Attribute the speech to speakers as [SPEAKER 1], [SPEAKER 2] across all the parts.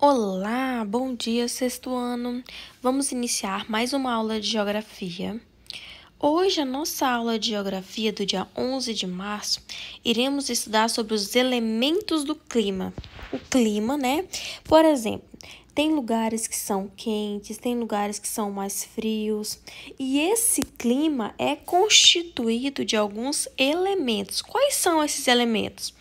[SPEAKER 1] Olá, bom dia, sexto ano. Vamos iniciar mais uma aula de geografia. Hoje, a nossa aula de geografia do dia 11 de março, iremos estudar sobre os elementos do clima. O clima, né? Por exemplo, tem lugares que são quentes, tem lugares que são mais frios, e esse clima é constituído de alguns elementos. Quais são esses elementos?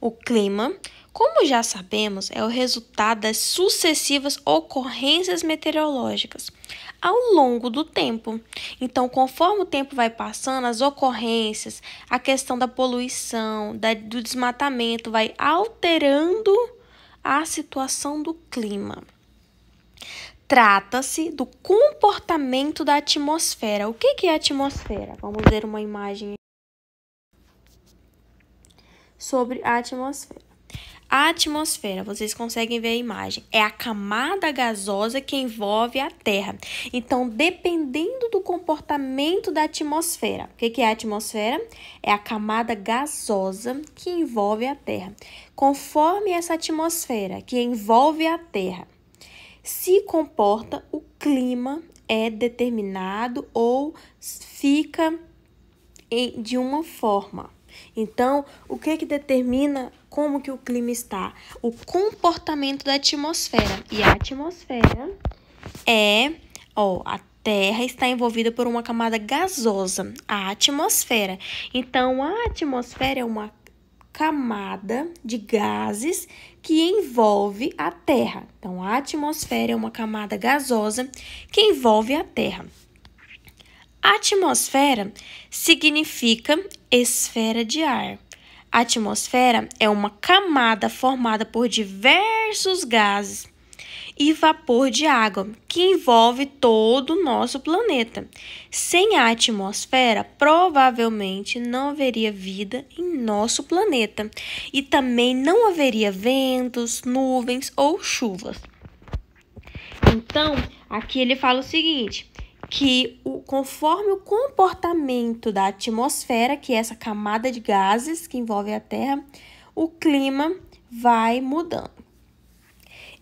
[SPEAKER 1] O clima, como já sabemos, é o resultado das sucessivas ocorrências meteorológicas ao longo do tempo. Então, conforme o tempo vai passando, as ocorrências, a questão da poluição, do desmatamento, vai alterando a situação do clima. Trata-se do comportamento da atmosfera. O que é a atmosfera? Vamos ver uma imagem sobre a atmosfera. A atmosfera, vocês conseguem ver a imagem, é a camada gasosa que envolve a Terra. Então, dependendo do comportamento da atmosfera, o que é a atmosfera? É a camada gasosa que envolve a Terra. Conforme essa atmosfera que envolve a Terra se comporta, o clima é determinado ou fica de uma forma. Então, o que determina como que o clima está? O comportamento da atmosfera. E a atmosfera a Terra está envolvida por uma camada gasosa, a atmosfera. Então, a atmosfera é uma camada de gases que envolve a Terra. Então, a atmosfera é uma camada gasosa que envolve a Terra. A atmosfera significa esfera de ar. A atmosfera é uma camada formada por diversos gases e vapor de água que envolve todo o nosso planeta. Sem a atmosfera, provavelmente não haveria vida em nosso planeta e também não haveria ventos, nuvens ou chuvas. Então, aqui ele fala o seguinte, que conforme o comportamento da atmosfera, que é essa camada de gases que envolve a Terra, o clima vai mudando.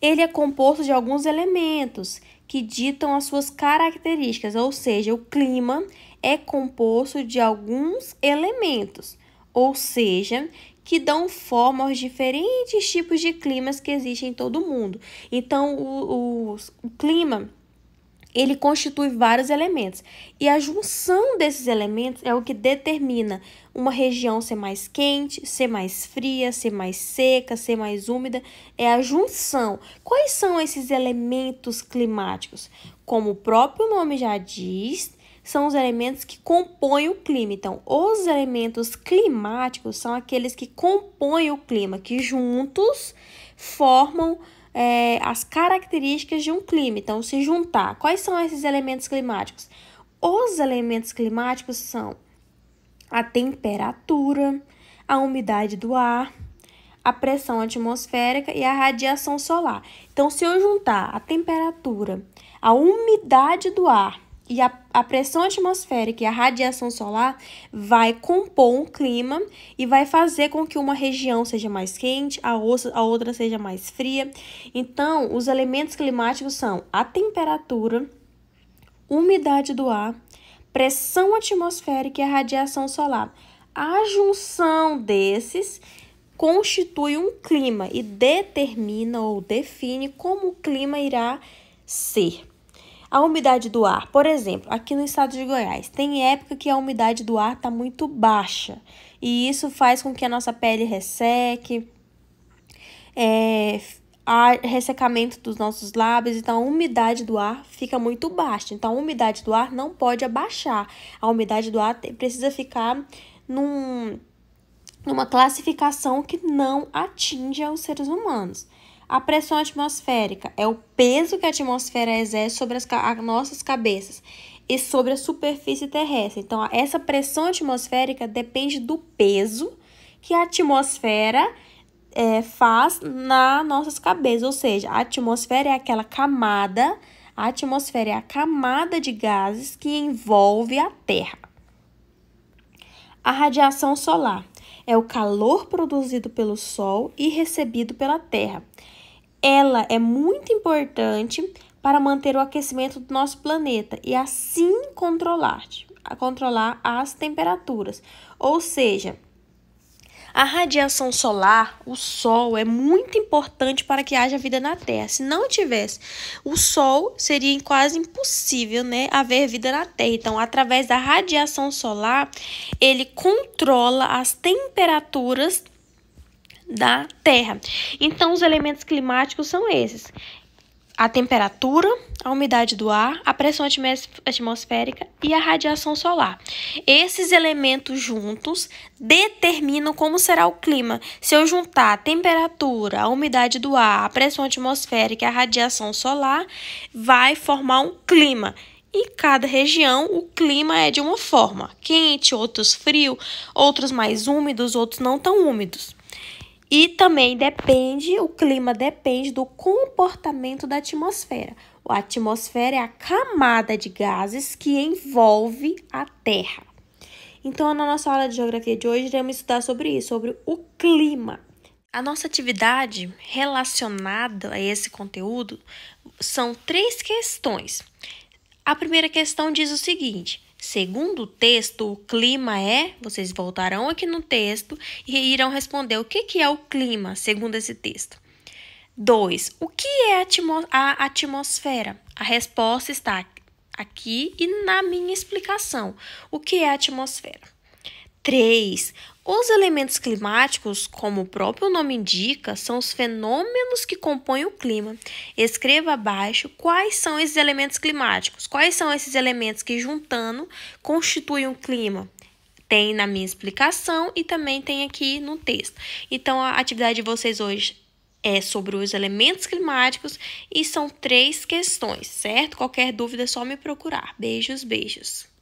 [SPEAKER 1] Ele é composto de alguns elementos que ditam as suas características, ou seja, o clima é composto de alguns elementos, ou seja, que dão forma aos diferentes tipos de climas que existem em todo o mundo. Então, o clima, ele constitui vários elementos. E a junção desses elementos é o que determina uma região ser mais quente, ser mais fria, ser mais seca, ser mais úmida. É a junção. Quais são esses elementos climáticos? Como o próprio nome já diz, são os elementos que compõem o clima. Então, os elementos climáticos são aqueles que compõem o clima, que juntos formam as características de um clima. Então, se juntar, quais são esses elementos climáticos? Os elementos climáticos são a temperatura, a umidade do ar, a pressão atmosférica e a radiação solar. Então, se eu juntar a temperatura, a umidade do ar e a pressão atmosférica e a radiação solar, vai compor um clima e vai fazer com que uma região seja mais quente, a outra seja mais fria. Então, os elementos climáticos são a temperatura, umidade do ar, pressão atmosférica e a radiação solar. A junção desses constitui um clima e determina ou define como o clima irá ser. A umidade do ar, por exemplo, aqui no estado de Goiás, tem época que a umidade do ar está muito baixa e isso faz com que a nossa pele resseque, há ressecamento dos nossos lábios, então a umidade do ar fica muito baixa. Então, a umidade do ar não pode abaixar. A umidade do ar precisa ficar numa classificação que não atinja os seres humanos. A pressão atmosférica é o peso que a atmosfera exerce sobre as nossas cabeças e sobre a superfície terrestre. Então, essa pressão atmosférica depende do peso que a atmosfera faz nas nossas cabeças. Ou seja, a atmosfera é aquela camada, a atmosfera é a camada de gases que envolve a Terra. A radiação solar é o calor produzido pelo Sol e recebido pela Terra. ela é muito importante para manter o aquecimento do nosso planeta e assim controlar as temperaturas. Ou seja, a radiação solar, o Sol, é muito importante para que haja vida na Terra. Se não tivesse o Sol, seria quase impossível, né, haver vida na Terra. Então, através da radiação solar, ele controla as temperaturas da Terra. Então, os elementos climáticos são esses: a temperatura, a umidade do ar, a pressão atmosférica e a radiação solar. Esses elementos juntos determinam como será o clima. Se eu juntar a temperatura, a umidade do ar, a pressão atmosférica e a radiação solar, vai formar um clima. Em cada região, o clima é de uma forma: quente, outros frio, outros mais úmidos, outros não tão úmidos. E também o clima depende do comportamento da atmosfera. A atmosfera é a camada de gases que envolve a Terra. Então, na nossa aula de geografia de hoje, iremos estudar sobre isso, sobre o clima. A nossa atividade relacionada a esse conteúdo são 3 questões. A primeira questão diz o seguinte: segundo o texto, o clima é... Vocês voltarão aqui no texto e irão responder o que é o clima, segundo esse texto. 2. O que é a atmosfera? A resposta está aqui e na minha explicação. O que é a atmosfera? 3. Os elementos climáticos, como o próprio nome indica, são os fenômenos que compõem o clima. Escreva abaixo quais são esses elementos climáticos. Quais são esses elementos que, juntando, constituem um clima? Tem na minha explicação e também tem aqui no texto. Então, a atividade de vocês hoje é sobre os elementos climáticos e são 3 questões, certo? Qualquer dúvida é só me procurar. Beijos, beijos.